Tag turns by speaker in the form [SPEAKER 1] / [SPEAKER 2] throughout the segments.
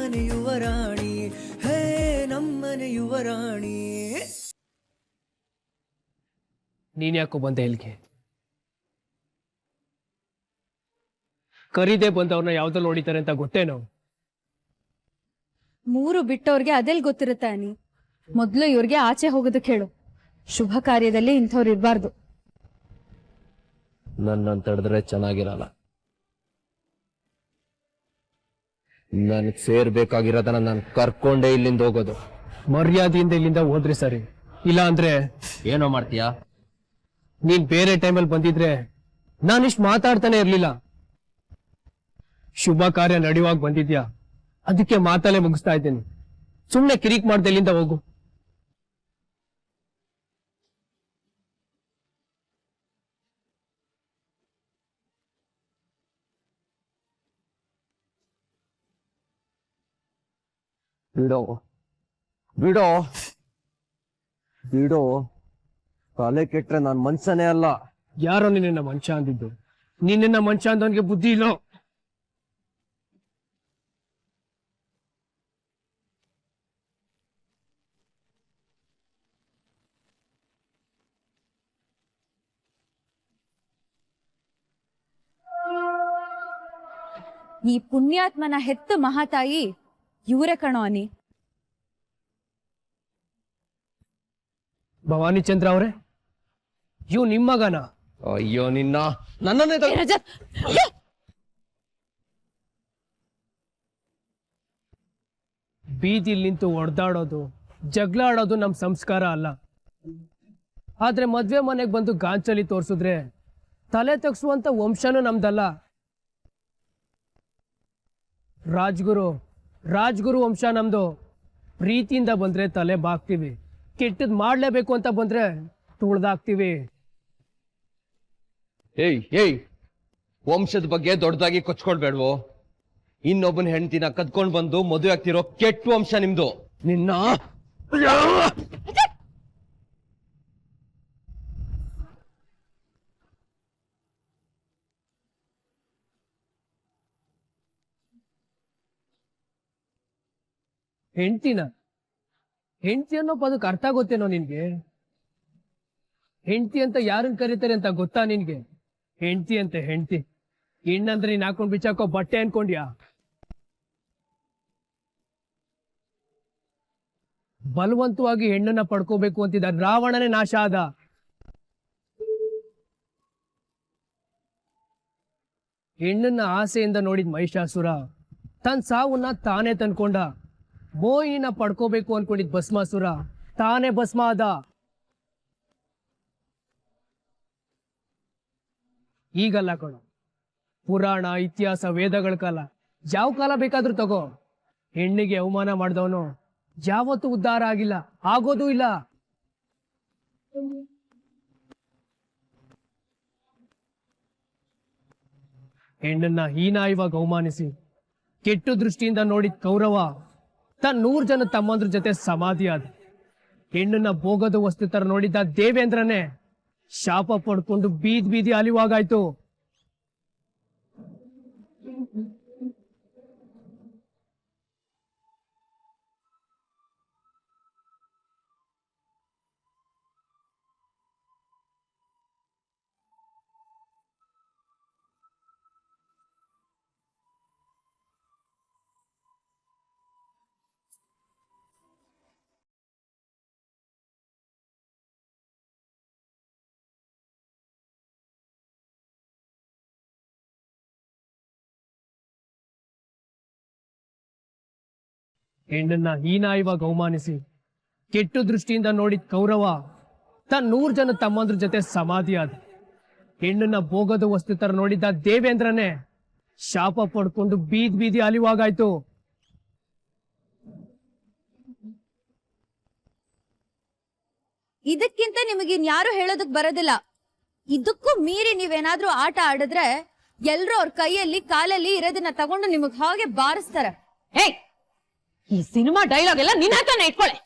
[SPEAKER 1] ನಮ್ಮನೆ ಯುವರಾಣಿ, ಹೇ ನಮ್ಮನೆ ಯುವರಾಣಿ.
[SPEAKER 2] ನೀನ್ ಯಾಕೋ ಬಂದೆ ಇಲ್ಲಿಗೆ? ಕರೀದೆ ಬಂದವ್ರನ್ನ ಯಾವ್ದ್ರಲ್ಲಿ ಹೊಡಿತಾರೆ ಅಂತ ಗೊತ್ತೇನೋ?
[SPEAKER 3] ಮೂರು ಬಿಟ್ಟವ್ರಿಗೆ ಅದೆಲ್ ಗೊತ್ತಿರುತ್ತೆ ಅನಿ. ಮೊದ್ಲು ಇವ್ರಿಗೆ ಆಚೆ ಹೋಗೋದಕ್ಕೆ ಹೇಳು. ಶುಭ ಕಾರ್ಯದಲ್ಲಿ ಇಂಥವ್ರು ಇರಬಾರ್ದು.
[SPEAKER 4] ನನ್ನ ತಡೆದ್ರೆ ಚೆನ್ನಾಗಿರಲ್ಲ. ನನ್ಗೆ ಸೇರ್ಬೇಕಾಗಿರೋದನ್ನ ನಾನು ಕರ್ಕೊಂಡೇ ಇಲ್ಲಿಂದ ಹೋಗೋದು.
[SPEAKER 2] ಮರ್ಯಾದೆಯಿಂದ ಇಲ್ಲಿಂದ ಹೋದ್ರಿ ಸರಿ, ಇಲ್ಲ ಅಂದ್ರೆ
[SPEAKER 4] ಏನೋ ಮಾಡ್ತೀಯಾ?
[SPEAKER 2] ನೀನ್ ಬೇರೆ ಟೈಮಲ್ಲಿ ಬಂದಿದ್ರೆ ನಾನಿಷ್ಟು ಮಾತಾಡ್ತಾನೆ ಇರ್ಲಿಲ್ಲ. ಶುಭ ಕಾರ್ಯ ನಡೆಯುವಾಗ ಬಂದಿದ್ಯಾ, ಅದಕ್ಕೆ ಮಾತಲ್ಲೇ ಮುಗಿಸ್ತಾ ಇದ್ದೀನಿ. ಸುಮ್ನೆ ಕಿರಿಕ್ ಮಾಡ್ದೆ, ಇಲ್ಲಿಂದ ಹೋಗು.
[SPEAKER 4] ಬಿಡೋ ಬಿಡೋ ಬಿಡೋ. ತಲೆ ಕೆಟ್ರೆ ನಾನ್ ಮನ್ಸನೇ ಅಲ್ಲ.
[SPEAKER 2] ಯಾರೋ ನಿನ್ನ ಮಂಚ ಅಂದಿದ್ದು? ನಿನ್ನ ಮಂಚ ಅಂದವನಿಗೆ ಬುದ್ಧಿ ಇಲ್ಲೋ?
[SPEAKER 3] ಈ ಪುಣ್ಯಾತ್ಮನ ಹೆತ್ತ ಮಹಾತಾಯಿ ಇವರೇ ಕಣೋ ಅನಿ.
[SPEAKER 2] ಭವಾನಿ ಚಂದ್ರ ಅವರೇ, ಇವ್ ನಿಮ್ಮ ಮಗನ?
[SPEAKER 4] ಅಯ್ಯೋ ನಿನ್ನ, ನನ್ನನ್ನೇ
[SPEAKER 2] ಬೀದಿಲ್ ನಿಂತು ಒಡೆದಾಡೋದು, ಜಗಳ ಆಡೋದು ನಮ್ ಸಂಸ್ಕಾರ ಅಲ್ಲ. ಆದ್ರೆ ಮದ್ವೆ ಮನೆಗ್ ಬಂದು ಗಾಂಚಲಿ ತೋರ್ಸಿದ್ರೆ ತಲೆ ತಗ್ಸುವಂತ ವಂಶನೂ ನಮ್ದಲ್ಲ. ರಾಜ್ಗುರು ವಂಶ ನಮ್ದು. ಪ್ರೀತಿಯಿಂದ ಬಂದ್ರೆ ತಲೆ ಬಾಗ್ತೀವಿ, ಕೆಟ್ಟದ್ ಮಾಡ್ಲೇಬೇಕು ಅಂತ ಬಂದ್ರೆ ತುಳ್ದಾಕ್ತಿವಿ.
[SPEAKER 4] ಏಯ್ ವಂಶದ ಬಗ್ಗೆ ದೊಡ್ಡದಾಗಿ ಕೊಚ್ಕೊಳ್ಬೇಡ್ವೋ. ಇನ್ನೊಬ್ಬನ ಹೆಂಡತಿನ ಕದ್ಕೊಂಡ್ ಬಂದು ಮದುವೆ ಆಗ್ತಿರೋ ಕೆಟ್ಟ ವಂಶ ನಿಮ್ದು. ನಿನ್ನ
[SPEAKER 2] ಹೆಂಡತಿ ಅನ್ನೋ ಪದಕ್ಕೆ ಅರ್ಥ ಗೊತ್ತೇನೋ ನಿನ್ಗೆ? ಹೆಂಡತಿ ಅಂತ ಯಾರನ್ನ ಕರೀತಾರೆ ಅಂತ ಗೊತ್ತಾ ನಿನ್ಗೆ? ಹೆಂಡತಿ ಅಂತ ಹೆಂಡತಿ. ಹೆಣ್ಣಂದ್ರೆ ನೀನ್ ಹಾಕೊಂಡ್ ಬಿಚ್ಚಾಕೋ ಬಟ್ಟೆ ಅನ್ಕೊಂಡ್ಯಾ? ಬಲವಂತವಾಗಿ ಹೆಣ್ಣನ್ನ ಪಡ್ಕೋಬೇಕು ಅಂತಿದ್ದ ರಾವಣನೇ ನಾಶ ಆದ. ಹೆಣ್ಣನ್ನ ಆಸೆಯಿಂದ ನೋಡಿದ ಮಹಿಷಾಸುರ ತನ್ನ ಸಾವನ್ನ ತಾನೇ ತಂದ್ಕೊಂಡ. ಮೋಹಿನಿನ ಪಡ್ಕೋಬೇಕು ಅನ್ಕೊಂಡಿದ್ ಭಸ್ಮಾಸುರ ತಾನೇ ಭಸ್ಮ ಆದ. ಈಗಲ್ಲ ಕಣ, ಪುರಾಣ ಇತಿಹಾಸ ವೇದಗಳ ಕಾಲ, ಯಾವ ಕಾಲ ಬೇಕಾದ್ರೂ ತಗೋ. ಹೆಣ್ಣಿಗೆ ಅವಮಾನ ಮಾಡಿದವನು ಯಾವತ್ತೂ ಉದ್ಧಾರ ಆಗಿಲ್ಲ, ಆಗೋದೂ ಇಲ್ಲ. ಹೆಣ್ಣನ್ನ ಹೀನಾಯವಾಗಿ ಅವಮಾನಿಸಿ ಕೆಟ್ಟು ದೃಷ್ಟಿಯಿಂದ ನೋಡಿದ ಕೌರವ ತನ್ನ 100 ಜನ ತಮ್ಮಂದ್ರ ಜೊತೆ ಸಮಾಧಿ ಆದ. ಹೆಣ್ಣನ್ನ ಭೋಗದ ವಸ್ತು ತರ ನೋಡಿದ್ದ ದೇವೇಂದ್ರನೇ ಶಾಪ ಪಡ್ಕೊಂಡು ಬೀದಿ ಅಲಿವಾಗಾಯ್ತು. ಹೆಣ್ಣನ್ನ ಹೀನಾಯವಾಗಿ ಅವಮಾನಿಸಿ ಕೆಟ್ಟು ದೃಷ್ಟಿಯಿಂದ ನೋಡಿದ ಕೌರವ ತನ್ನ 100 ಜನ ತಮ್ಮಂದ್ರ ಜೊತೆ ಸಮಾಧಿ ಆದ. ಹೆಣ್ಣನ್ನ ಭೋಗದ ವಸ್ತು ತರ ನೋಡಿದ್ದ ದೇವೇಂದ್ರನೇ ಶಾಪ ಪಡ್ಕೊಂಡು ಬೀದಿ ಅಲಿವಾಗಾಯ್ತು.
[SPEAKER 3] ಇದಕ್ಕಿಂತ ನಿಮಗಿನ್ಯಾರು ಹೇಳೋದಕ್ ಬರೋದಿಲ್ಲ. ಇದಕ್ಕೂ ಮೀರಿ ನೀವೇನಾದ್ರೂ ಆಟ ಆಡಿದ್ರೆ ಎಲ್ರೂ ಅವ್ರ ಕೈಯಲ್ಲಿ ಕಾಲಲ್ಲಿ ಇರೋದನ್ನ ತಗೊಂಡು ನಿಮಗ್ ಹಾಗೆ ಬಾರಿಸ್ತಾರೆ.
[SPEAKER 5] ಏಯ್, ಈ ಸಿನಿಮಾ ಡೈಲಾಗ್ ಎಲ್ಲ ನಿನ್ನ ಹತ್ರನೇ ಇಟ್ಕೊಳ್ಳೆ.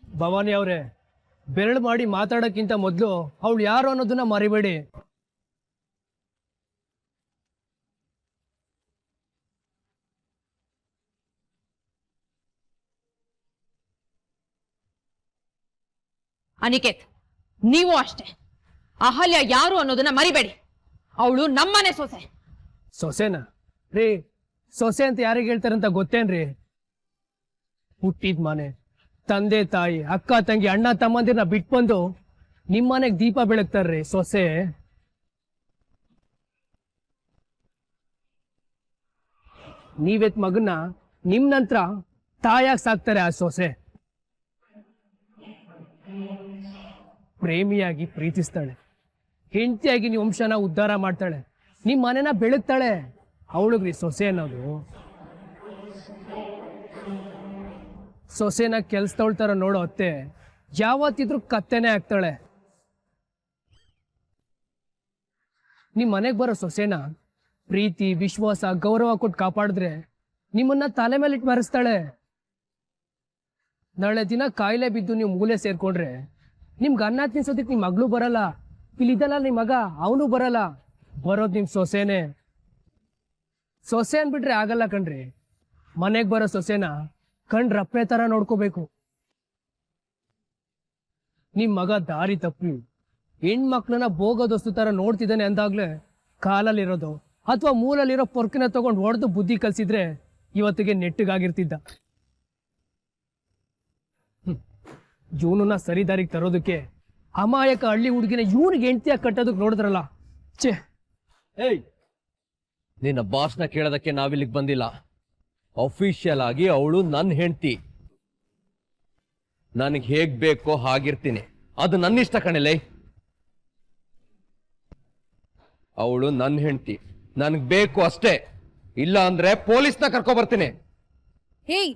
[SPEAKER 2] ಭವಾನಿ ಅವ್ರೆ, ಬೆರಳು ಮಾಡಿ ಮಾತಾಡಕ್ಕಿಂತ ಮೊದ್ಲು ಅವಳು ಯಾರು ಅನ್ನೋದನ್ನ ಮರಿಬೇಡಿ.
[SPEAKER 5] ಅನಿಕೇತ್, ನೀವು ಅಷ್ಟೇ. ಅಹಲ್ಯ ಯಾರು ಅನ್ನೋದನ್ನ ಮರಿಬೇಡಿ. ಅವಳು ನಮ್ಮನೆ ಸೊಸೆ.
[SPEAKER 2] ಸೊಸೆನಾ ರೀ? ಸೊಸೆ ಅಂತ ಯಾರಿಗೆ ಹೇಳ್ತಾರಂತ ಗೊತ್ತೇನ್ರಿ? ಹುಟ್ಟಿದ ಮನೆ, ತಂದೆ ತಾಯಿ, ಅಕ್ಕ ತಂಗಿ, ಅಣ್ಣ ತಮ್ಮಂದಿರನ್ನ ಬಿಟ್ಬಂದು ನಿಮ್ಮನೆಗ್ ದೀಪ ಬೆಳಗ್ತಾರ್ರಿ ಸೊಸೆ. ನೀವೆತ್ ಮಗನ್ನ ನಿಮ್ ನಂತರ ತಾಯಾಗಿ ಸಾಕ್ತಾರೆ ಆ ಸೊಸೆ. ಪ್ರೇಮಿಯಾಗಿ ಪ್ರೀತಿಸ್ತಾಳೆ, ಹೆಂಡತಿಯಾಗಿ ನೀವು ವಂಶನ ಉದ್ಧಾರ ಮಾಡ್ತಾಳೆ, ನಿಮ್ ಮನೆನ ಬೆಳಗ್ತಾಳೆ. ಅವಳಿಗ್ರಿ ಸೊಸೆ ಅನ್ನೋದು. ಸೊಸೆನ ಕೆಲ್ಸದವಳ ನೋಡೋ ಅತ್ತೆ ಯಾವತ್ತಿದ್ರು ಕತ್ತೆನೆ ಆಗ್ತಾಳೆ. ನಿಮ್ ಮನೆಗ್ ಬರೋ ಸೊಸೆನ ಪ್ರೀತಿ, ವಿಶ್ವಾಸ, ಗೌರವ ಕೊಟ್ಟು ಕಾಪಾಡಿದ್ರೆ ನಿಮ್ಮನ್ನ ತಲೆ ಮೇಲೆ ಇಟ್ಟು ಮರೆಸ್ತಾಳೆ. ನಾಳೆ ದಿನ ಕಾಯಿಲೆ ಬಿದ್ದು ನೀವು ಮೂಲೆ ಸೇರ್ಕೊಂಡ್ರೆ ನಿಮ್ಗೆ ಅನ್ನ ತಿನ್ಸೋದಕ್ಕೆ ನಿಮ್ ಮಗಳು ಬರಲ್ಲ. ಇಲ್ಲಿದ್ದಲ್ಲ ನಿಮ್ ಮಗ, ಅವನು ಬರಲ್ಲ. ಬರೋದ್ ನಿಮ್ ಸೊಸೆನೆ. ಸೊಸೆ ಅನ್ಬಿಟ್ರೆ ಆಗಲ್ಲ ಕಣ್ರಿ. ಮನೆಗ್ ಬರೋ ಸೊಸೆನ ಕಣ್ ರಪ್ಪೆ ತರ ನೋಡ್ಕೋಬೇಕು. ನಿಮ್ ಮಗ ದಾರಿ ತಪ್ಪಿ ಹೆಣ್ಮಕ್ಳನ್ನ ಬೋಗೋದೊಸ್ತು ತರ ನೋಡ್ತಿದ್ದಾನೆ ಅಂದಾಗ್ಲೇ ಕಾಲಲ್ಲಿರೋದು ಅಥವಾ ಮೂಲಲ್ಲಿರೋ ಪೊರ್ಕಿನ ತಗೊಂಡು ಹೊಡೆದು ಬುದ್ಧಿ ಕಲ್ಸಿದ್ರೆ ಇವತ್ತಿಗೆ ನೆಟ್ಟಿಗಾಗಿರ್ತಿದ್ದ. ಇವನನ್ನ ಸರಿ ದಾರಿಗೆ ತರೋದಕ್ಕೆ ಅಮಾಯಕ ಹಳ್ಳಿ ಹುಡುಗಿನ ಇವನಿಗೆ ಹೆಂಡತಿಯಾಗಿ ಕಟ್ಟೋದಕ್ಕೆ ನೋಡಿದ್ರಲ್ಲ, ಛೇ.
[SPEAKER 4] ಏಯ್, ನಿನ್ನ ಬಾಸ್ನ ಕೇಳೋದಕ್ಕೆ ನಾವಿಲ್ಲಿಗೆ ಬಂದಿಲ್ಲ. ಅಫಿಷಿಯಲ್ ಆಗಿ ಅವಳು ನನ್ನ ಹೆಂಡತಿ. ನನಗೆ ಹೇಗ್ ಬೇಕೋ ಹಾಗಿರ್ತೀನಿ. ಅದು ನನ್ನ ಇಷ್ಟ ಕಣಲೆ. ಅವಳು ನನ್ನ ಹೆಂಡತಿ, ನನಗ್ ಬೇಕು ಅಷ್ಟೇ. ಇಲ್ಲ ಅಂದ್ರೆ ಪೊಲೀಸ್ನ ಕರ್ಕೊ ಬರ್ತೀನಿ.
[SPEAKER 3] ಹೇಯ್,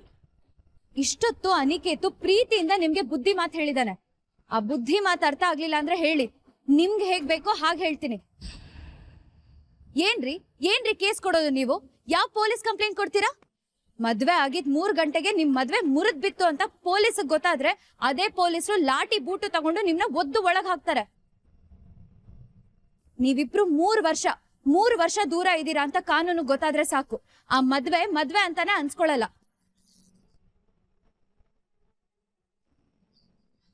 [SPEAKER 3] ಇಷ್ಟೊತ್ತು ಅನಿಕೇತು ಪ್ರೀತಿಯಿಂದ ನಿಮ್ಗೆ ಬುದ್ಧಿ ಮಾತು ಹೇಳಿದಾನೆ. ಆ ಬುದ್ಧಿ ಮಾತು ಅರ್ಥ ಆಗ್ಲಿಲ್ಲ ಅಂದ್ರೆ ಹೇಳಿ, ನಿಮ್ಗೆ ಹೇಗ್ ಬೇಕೋ ಹಾಗೆ ಹೇಳ್ತೀನಿ. ಏನ್ರಿ ಏನ್ರಿ ಕೇಸ್ ಕೊಡೋದು ನೀವು? ಯಾವ ಪೊಲೀಸ್ ಕಂಪ್ಲೇಂಟ್ ಕೊಡ್ತೀರಾ? ಮದ್ವೆ ಆಗಿದ್ 3 ಗಂಟೆಗೆ ನಿಮ್ ಮದ್ವೆ ಮುರಿದ್ ಬಿತ್ತು ಅಂತ ಪೊಲೀಸ್ ಗೊತ್ತಾದ್ರೆ ಅದೇ ಪೊಲೀಸರು ಲಾಠಿ ಬೂಟು ತಗೊಂಡು ನಿಮ್ನ ಒದ್ದು ಒಳಗ್ ಹಾಕ್ತಾರೆ. ನೀವಿಬ್ರು 3 ವರ್ಷ ದೂರ ಇದ್ದೀರಾ ಅಂತ ಕಾನೂನು ಗೊತ್ತಾದ್ರೆ ಸಾಕು, ಆ ಮದ್ವೆ ಅಂತಾನೆ ಅನ್ಸ್ಕೊಳಲ್ಲ.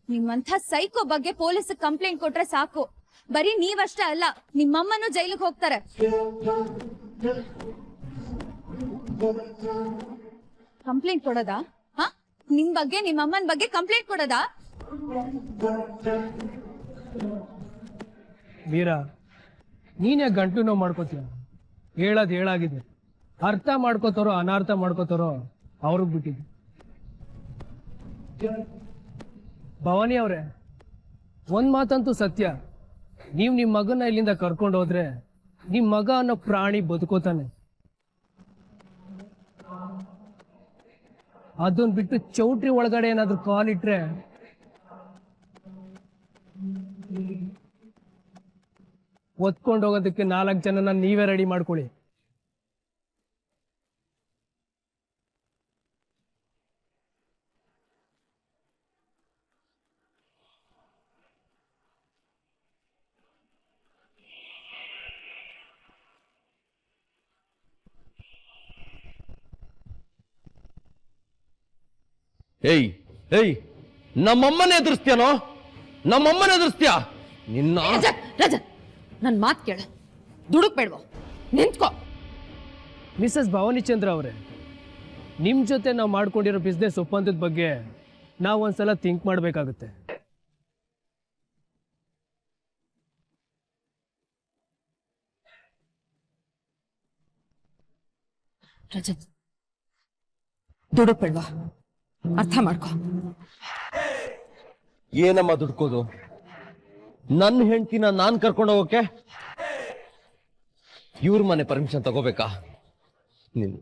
[SPEAKER 3] ನಿಮ್ಮಂಥ ಸೈಕೋ ಬಗ್ಗೆ ಪೊಲೀಸ್ ಕಂಪ್ಲೇಂಟ್ ಕೊಟ್ರೆ ಸಾಕು, ಬರೀ ನೀವಷ್ಟೇ ಅಲ್ಲ, ನಿಮ್ಮಮ್ಮನೂ ಜೈಲಿಗೆ ಹೋಗ್ತಾರೆ. ಕಂಪ್ಲೇಂಟ್ ಕೊಡೋದಾ? ಹ, ನಿಮ್ ಬಗ್ಗೆ ನಿಮ್ಮಮ್ಮನ ಬಗ್ಗೆ ಕಂಪ್ಲೇಂಟ್ ಕೊಡೋದಾ?
[SPEAKER 2] ಮೀರಾ, ನೀನೇ ಗಂಟು ನೋವು ಮಾಡ್ಕೋತೀಯ. ಹೇಳೋದು ಹೇಳಾಗಿದೆ. ಅರ್ಥ ಮಾಡ್ಕೋತಾರೋ ಅನರ್ಥ ಮಾಡ್ಕೋತಾರೋ ಅವ್ರಿಗೆ ಬಿಟ್ಟಿದ್ದು. ಭವಾನಿ ಅವ್ರೆ, ಒಂದ್ ಮಾತಂತೂ ಸತ್ಯ. ನೀವ್ ನಿಮ್ ಮಗನ ಇಲ್ಲಿಂದ ಕರ್ಕೊಂಡು ಹೋದ್ರೆ ನಿಮ್ ಮಗ ಅನ್ನೋ ಪ್ರಾಣಿ ಬದುಕೋತಾನೆ. ಅದನ್ ಬಿಟ್ಟು ಚೌಟ್ರಿ ಒಳಗಡೆ ಏನಾದ್ರು ಕಾಲಿಟ್ರೆ ಒತ್ಕೊಂಡು ಹೋಗೋದಕ್ಕೆ 4 ಜನನ ನೀವೇ ರೆಡಿ ಮಾಡ್ಕೊಳ್ಳಿ.
[SPEAKER 4] ಏಯ್ ಏಯ್, ನಮ್ಮಮ್ಮನ ಎದುರಿಸ್ತೀಯನೋ? ನಮ್ಮಮ್ಮನ ಎದುರಿಸ್ತೀಯ ನಿನ್ನ?
[SPEAKER 5] ರಜತ್, ನನ್ ಮಾತ್ ಕೇಳ. ದುಡುಕ್ಬೇಡ್ವೋ, ನಿಂತ್ಕೋ.
[SPEAKER 2] ಮಿಸಸ್ ಭವಾನಿ ಚಂದ್ರ ಅವರೇ, ನಿಮ್ ಜೊತೆ ನಾವು ಮಾಡ್ಕೊಂಡಿರೋ ಬಿಸ್ನೆಸ್ ಒಪ್ಪಂದದ ಬಗ್ಗೆ ನಾವು ಒಂದ್ಸಲ ಥಿಂಕ್ ಮಾಡ್ಬೇಕಾಗುತ್ತೆ.
[SPEAKER 5] ರಜತ್, ದುಡುಕ್ಬೇಡ್ವಾ, ಅರ್ಥ ಮಾಡ್ಕೋ.
[SPEAKER 4] ಏನಮ್ಮ ದುಡ್ಕೋದು? ನನ್ನ ಹೆಂಡತಿನ ನಾನ್ ಕರ್ಕೊಂಡು ಹೋಗೋಕೆ ಇವ್ರ ಮನೆ ಪರ್ಮಿಷನ್ ತಗೋಬೇಕಾ? ನಿನ್ನ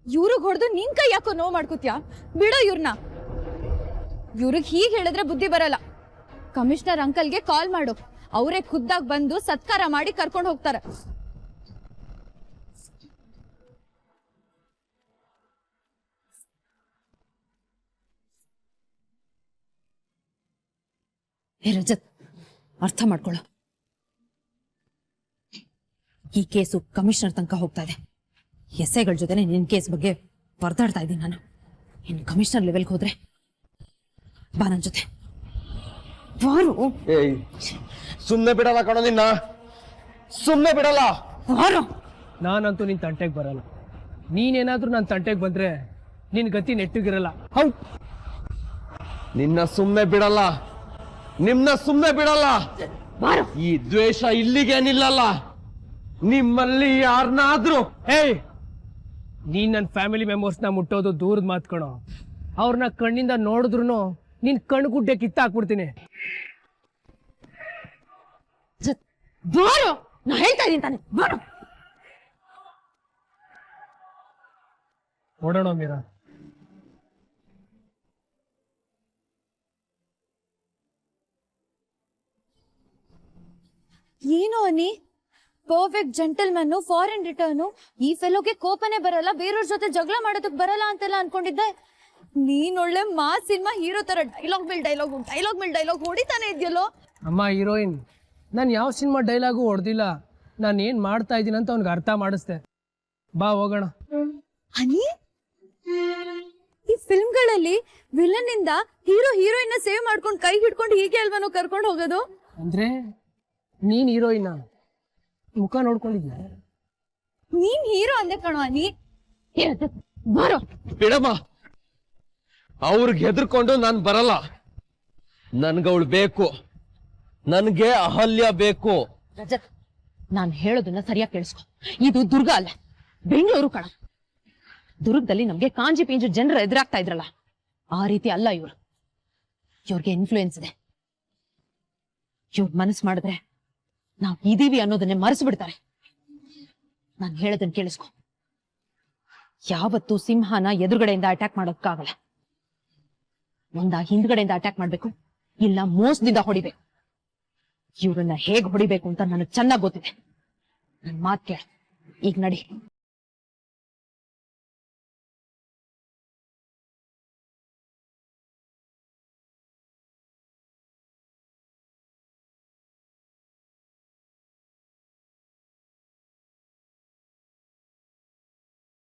[SPEAKER 3] ಇವ್ರಿಗೆ ಹೊಡೆದು ನಿನ್ ಕೈ ಯಾಕೋ ನೋವು ಮಾಡ್ಕೋತ್ಯಾ? ಬಿಡೋ ಇವ್ರನ್ನ. ಇವ್ರಿಗೆ ಹೀಗೆ ಹೇಳಿದ್ರೆ ಬುದ್ಧಿ ಬರಲ್ಲ. ಕಮಿಷನರ್ ಅಂಕಲ್ಗೆ ಕಾಲ್ ಮಾಡು, ಅವರೇ ಖುದ್ದಾಗಿ ಬಂದು ಸತ್ಕಾರ ಮಾಡಿ ಕರ್ಕೊಂಡು ಹೋಗ್ತಾರೆ.
[SPEAKER 5] ರಜತ್, ಅರ್ಥ ಮಾಡ್ಕೊಳ್ಳೋ. ಈ ಕೇಸು ಕಮಿಷನರ್ ತನಕ ಹೋಗ್ತಾ ಇದೆ. ಎಸ್ಐಗಳ ಜೊತೆ ನಿನ್ ಕೇಸ್ ಬಗ್ಗೆ ಪರದಾಡ್ತಾ ಇದ್ದೀನಿ ನಾನು. ಇನ್ ಕಮಿಷನರ್ ಲೆವೆಲ್ಗೆ ಹೋದ್ರೆ ಬಾ ನನ್ ಜೊತೆ. ಬಾರು
[SPEAKER 4] ಏಯ್ ಸುಮ್ನೆ ಬಿಡಲ್ಲ ಕಣೋ ನಿನ್ನ, ಸುಮ್ನೆ ಬಿಡಲ್ಲ.
[SPEAKER 5] ಬಾರು.
[SPEAKER 2] ನಾನಂತೂ ನಿನ್ ತಂಟೆಗೆ ಬರಲ್ಲ. ನೀನೇನಾದ್ರೂ ನನ್ನ ತಂಟೆಗೆ ಬಂದ್ರೆ ನಿನ್ ಗತಿ ನೆಟ್ಟಿಗಿರಲ್ಲ. ಹೌದು,
[SPEAKER 4] ನಿನ್ನ ಸುಮ್ನೆ ಬಿಡಲ್ಲ, ನಿಮ್ನ ಸುಮ್ನೆ ಬಿಡಲ್ಲ.
[SPEAKER 5] ಬಾರು.
[SPEAKER 4] ಈ ದ್ವೇಷ ಇಲ್ಲಿಗೆ ನಿಲ್ಲಲ್ಲ. ನಿಮ್ಮಲ್ಲಿ ಯಾರನ್ನಾದ್ರೂ
[SPEAKER 2] ಏಯ್, ನೀನ್ ನನ್ನ ಫ್ಯಾಮಿಲಿ ಮೆಂಬರ್ಸ್ನ ಮುಟ್ಟೋದು ದೂರದ ಮಾತ್ಕಣೋ. ಅವ್ರನ್ನ ಕಣ್ಣಿಂದ ನೋಡಿದ್ರು ನಿನ್ ಕಣ್ಗುಡ್ಡೆ ಕಿತ್ತಾಕ್ಬಿಡ್ತೀನಿ.
[SPEAKER 5] ಬಾರು, ನಾ ಹೇಳ್ತಾ ಇದ್ದೀನಿ ತಾನೆ. ಬಾರು.
[SPEAKER 2] ಓಡೋಣ ಮೀರಾ.
[SPEAKER 3] ಏನು ಅನಿ, ಪರ್ಫೆಕ್ಟ್ ಜೆಂಟಲ್ಮನ್, ಫಾರಿನ್ ರಿಟರ್ನು, ಈ ಫೆಲೋಗೆ ಕೋಪನೆ ಬರಲ್ಲ, ಬೇರೆಯವ್ರ ಜೊತೆ ಜಗಳ ಮಾಡೋದಕ್ ಬರಲ್ಲ ಅಂತೆಲ್ಲ ಅನ್ಕೊಂಡಿದ್ದೆ. ನೀನ್ ಒಳ್ಳೆ ಮಾಸ್ ಸಿನಿಮಾ ಹೀರೋ ತರ ಡೈಲಾಗ್ ಮೇಲ್ ಡೈಲಾಗ್ ಹೊಡಿತಾನೆ ಇದೆಯಲ್ಲೋ.
[SPEAKER 2] ಅಮ್ಮ ಹೀರೋಯಿನ್, ನಾನು ಯಾವ ಸಿನಿಮಾ ಡೈಲಾಗು ಹೊಡೆದಿಲ್ಲ. ನಾನು ಏನ್ ಮಾಡ್ತಾ ಇದ್ದೀನಿ ಅಂತ ಅವ್ನಿಗೆ ಅರ್ಥ ಮಾಡಿಸ್ದೆ. ಬಾ ಹೋಗೋಣ.
[SPEAKER 3] ಅನಿ, ಈ ಫಿಲ್ಮ್ಗಳಲ್ಲಿ ವಿಲನ್ ಇಂದ ಹೀರೋ ಹೀರೋಯಿನ್ ಸೇವ್ ಮಾಡ್ಕೊಂಡು ಕೈ ಹಿಡ್ಕೊಂಡು ಹೀಗೆ ಅಲ್ವನೋ ಕರ್ಕೊಂಡು ಹೋಗೋದು.
[SPEAKER 2] ಅಂದ್ರೆ ನೀನ್ ಹೀರೋಯಿನ್ ಮುಖ ನೋಡ್ಕೊಂಡಿದ್ಯ?
[SPEAKER 3] ನೀನ್ ಹೀರೋ ಅಂದೆ ಕಣೋ ಅನಿ.
[SPEAKER 5] ಬಾರು.
[SPEAKER 4] ಬಿಡಮ್ಮ, ಅವ್ರಿಗೆ ಹೆದರ್ಕೊಂಡು ನಾನ್ ಬರಲ್ಲ. ನನ್ಗವಳು ಬೇಕು, ನನ್ಗೆ ಅಹಲ್ಯ ಬೇಕು.
[SPEAKER 5] ರಜತ್, ನಾನು ಹೇಳೋದನ್ನ ಸರಿಯಾಗಿ ಕೇಳಿಸ್ಕೊ. ಇದು ದುರ್ಗ ಅಲ್ಲ, ಬೆಂಗಳೂರು ಕಣ. ದುರ್ಗದಲ್ಲಿ ನಮ್ಗೆ ಕಾಂಜಿ ಪಿಂಜು ಜನರು ಎದುರಾಗ್ತಾ ಇದ್ರಲ್ಲ, ಆ ರೀತಿ ಅಲ್ಲ ಇವ್ರು. ಇವ್ರಿಗೆ ಇನ್ಫ್ಲೂಯೆನ್ಸ್ ಇದೆ. ಇವ್ರ ಮನಸ್ಸು ಮಾಡಿದ್ರೆ ನಾವ್ ಇದೀವಿ ಅನ್ನೋದನ್ನೇ ಮರೆಸ್ಬಿಡ್ತಾರೆ. ನಾನು ಹೇಳೋದನ್ನ ಕೇಳಿಸ್ಕೊ. ಯಾವತ್ತೂ ಸಿಂಹನ ಎದುರುಗಡೆಯಿಂದ ಅಟ್ಯಾಕ್ ಮಾಡೋಕ್ಕಾಗಲ್ಲ. ಒಂದ ಹಿಂದ್ಗಡೆಯಿಂದ ಅಟ್ಯಾಕ್ ಮಾಡ್ಬೇಕು, ಇಲ್ಲ ಮೋಸದಿಂದ ಹೊಡಿಬೇಕು. ಇವ್ರನ್ನ ಹೇಗ್ ಹೊಡಿಬೇಕು ಅಂತ ನನಗೆ ಚೆನ್ನಾಗ್ ಗೊತ್ತಿದೆ. ನನ್ ಮಾತ್ ಕೇಳ, ಈಗ ನಡಿ.